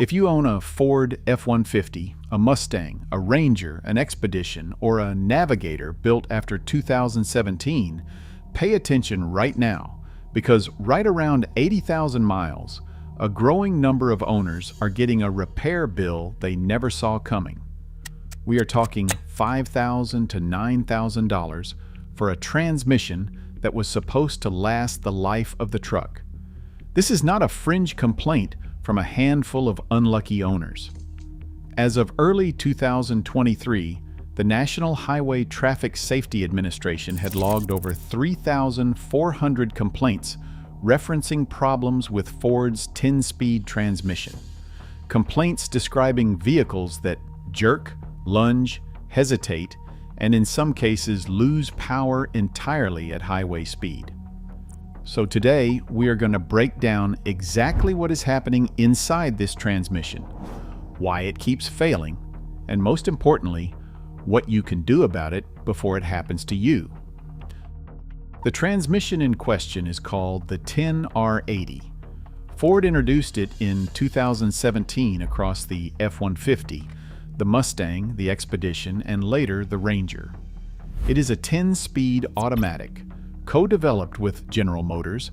If you own a Ford F-150, a Mustang, a Ranger, an Expedition, or a Navigator built after 2017, pay attention right now, because right around 80,000 miles, a growing number of owners are getting a repair bill they never saw coming. We are talking $5,000 to $9,000 for a transmission that was supposed to last the life of the truck. This is not a fringe complaint from a handful of unlucky owners. As of early 2023, the National Highway Traffic Safety Administration had logged over 3,400 complaints referencing problems with Ford's 10-speed transmission. Complaints describing vehicles that jerk, lunge, hesitate, and in some cases lose power entirely at highway speed. So today, we are going to break down exactly what is happening inside this transmission, why it keeps failing, and most importantly, what you can do about it before it happens to you. The transmission in question is called the 10R80. Ford introduced it in 2017 across the F-150, the Mustang, the Expedition, and later the Ranger. It is a 10-speed automatic, co-developed with General Motors,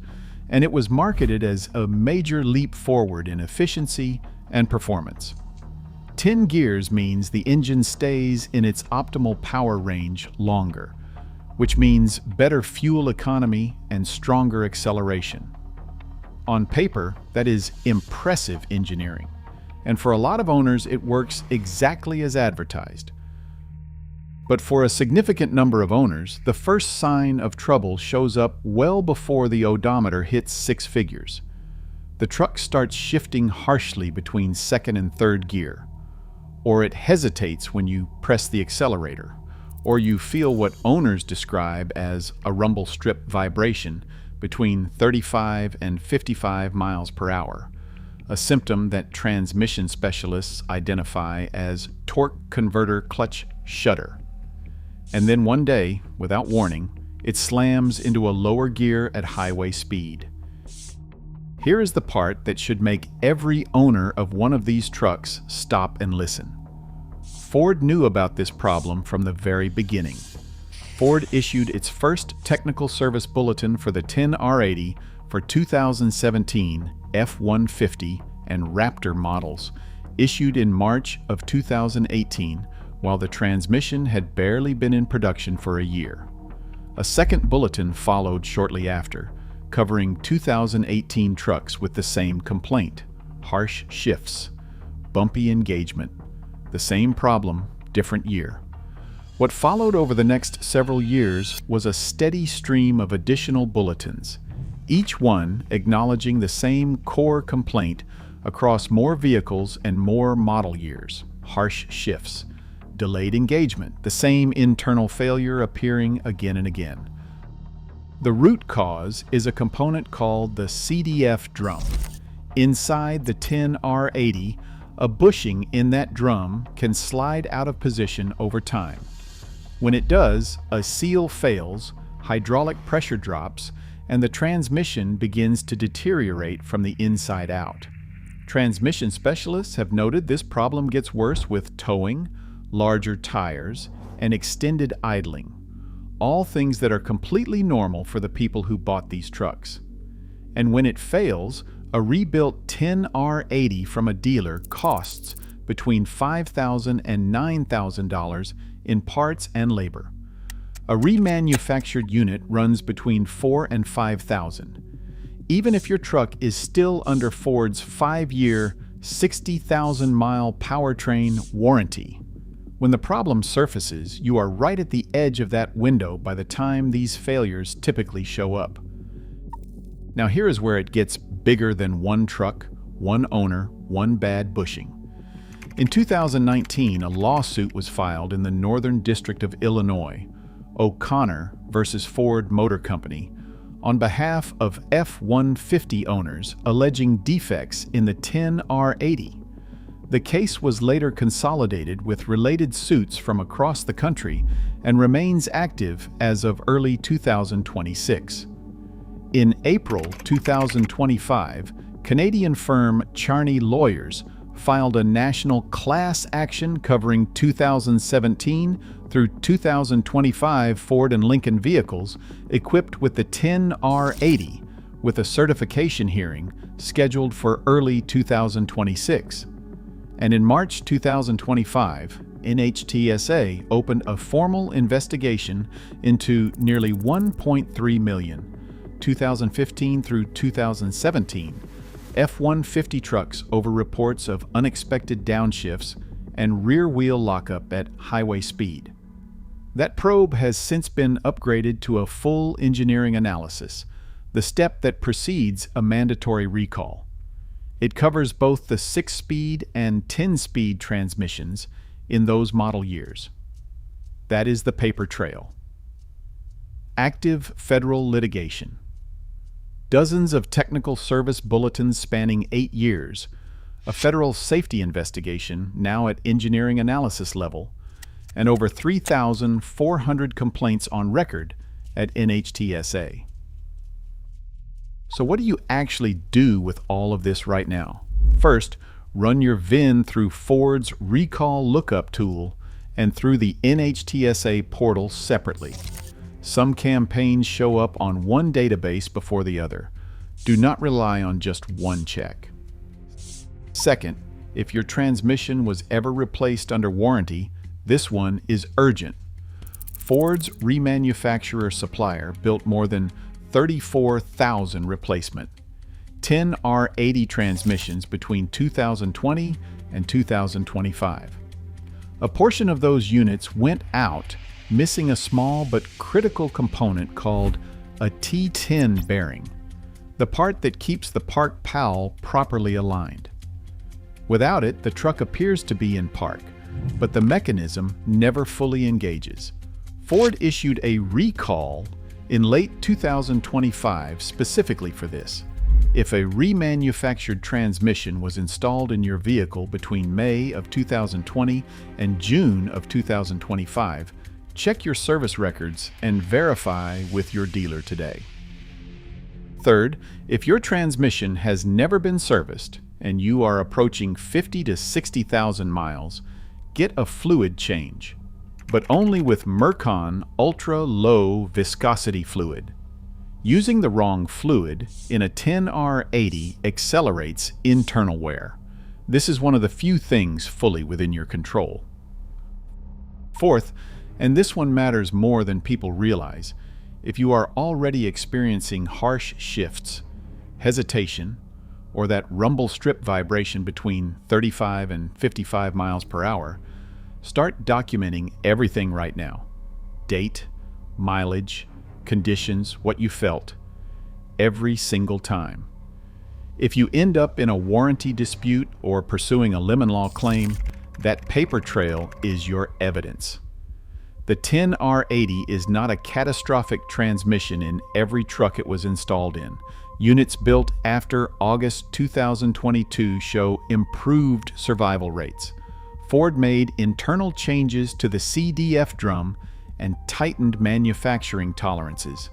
and it was marketed as a major leap forward in efficiency and performance. 10 gears means the engine stays in its optimal power range longer, which means better fuel economy and stronger acceleration. On paper, that is impressive engineering, and for a lot of owners it works exactly as advertised. But for a significant number of owners, the first sign of trouble shows up well before the odometer hits 6 figures. The truck starts shifting harshly between second and third gear, or it hesitates when you press the accelerator, or you feel what owners describe as a rumble strip vibration between 35 and 55 miles per hour, a symptom that transmission specialists identify as torque converter clutch shudder. And then one day, without warning, it slams into a lower gear at highway speed. Here is the part that should make every owner of one of these trucks stop and listen. Ford knew about this problem from the very beginning. Ford issued its first technical service bulletin for the 10R80 for 2017 F-150 and Raptor models, issued in March of 2018, while the transmission had barely been in production for a year. A second bulletin followed shortly after, covering 2018 trucks with the same complaint: harsh shifts, bumpy engagement, the same problem, different year. What followed over the next several years was a steady stream of additional bulletins, each one acknowledging the same core complaint across more vehicles and more model years: harsh shifts, delayed engagement, the same internal failure appearing again and again. The root cause is a component called the CDF drum. Inside the 10R80, a bushing in that drum can slide out of position over time. When it does, a seal fails, hydraulic pressure drops, and the transmission begins to deteriorate from the inside out. Transmission specialists have noted this problem gets worse with towing, larger tires, and extended idling, all things that are completely normal for the people who bought these trucks. And when it fails, a rebuilt 10R80 from a dealer costs between $5,000 and $9,000 in parts and labor. A remanufactured unit runs between $4,000 and $5,000. Even if your truck is still under Ford's 5-year, 60,000-mile powertrain warranty, when the problem surfaces, you are right at the edge of that window by the time these failures typically show up. Now here is where it gets bigger than one truck, one owner, one bad bushing. In 2019, a lawsuit was filed in the Northern District of Illinois, O'Connor versus Ford Motor Company, on behalf of F-150 owners alleging defects in the 10R80. The case was later consolidated with related suits from across the country and remains active as of early 2026. In April 2025, Canadian firm Charney Lawyers filed a national class action covering 2017 through 2025 Ford and Lincoln vehicles equipped with the 10R80, with a certification hearing scheduled for early 2026. And in March 2025, NHTSA opened a formal investigation into nearly 1.3 million 2015 through 2017 F-150 trucks over reports of unexpected downshifts and rear-wheel lockup at highway speed. That probe has since been upgraded to a full engineering analysis, the step that precedes a mandatory recall. It covers both the 6-speed and 10-speed transmissions in those model years. That is the paper trail. Active federal litigation. Dozens of technical service bulletins spanning 8 years, a federal safety investigation now at engineering analysis level, and over 3,400 complaints on record at NHTSA. So what do you actually do with all of this right now? First, run your VIN through Ford's recall lookup tool and through the NHTSA portal separately. Some campaigns show up on one database before the other. Do not rely on just one check. Second, if your transmission was ever replaced under warranty, this one is urgent. Ford's remanufacturer supplier built more than 34,000 replacement 10R80 transmissions between 2020 and 2025. A portion of those units went out, missing a small but critical component called a T10 bearing, the part that keeps the park powel properly aligned. Without it, the truck appears to be in park, but the mechanism never fully engages. Ford issued a recall in late 2025 specifically for this. If a remanufactured transmission was installed in your vehicle between May of 2020 and June of 2025, check your service records and verify with your dealer today. Third, if your transmission has never been serviced and you are approaching 50 to 60,000 miles, get a fluid change, but only with Mercon ultra-low viscosity fluid. Using the wrong fluid in a 10R80 accelerates internal wear. This is one of the few things fully within your control. Fourth, and this one matters more than people realize, if you are already experiencing harsh shifts, hesitation, or that rumble strip vibration between 35 and 55 miles per hour, start documenting everything right now. Date, mileage, conditions, what you felt, every single time. If you end up in a warranty dispute or pursuing a lemon law claim, that paper trail is your evidence. The 10R80 is not a catastrophic transmission in every truck it was installed in. Units built after August 2022 show improved survival rates. Ford made internal changes to the CDF drum and tightened manufacturing tolerances.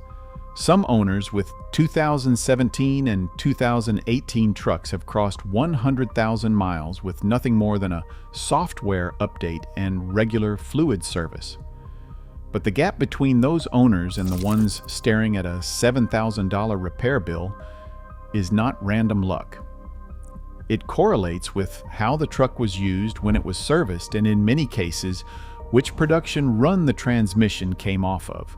Some owners with 2017 and 2018 trucks have crossed 100,000 miles with nothing more than a software update and regular fluid service. But the gap between those owners and the ones staring at a $7,000 repair bill is not random luck. It correlates with how the truck was used when it was serviced, and in many cases, which production run the transmission came off of.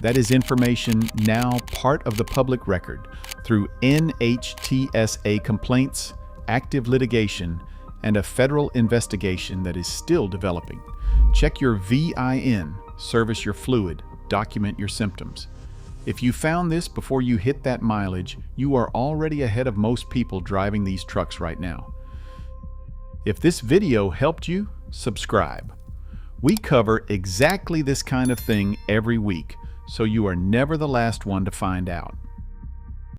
That is information now part of the public record through NHTSA complaints, active litigation, and a federal investigation that is still developing. Check your VIN, service your fluid, document your symptoms. If you found this before you hit that mileage, you are already ahead of most people driving these trucks right now. If this video helped you, subscribe. We cover exactly this kind of thing every week, so you are never the last one to find out.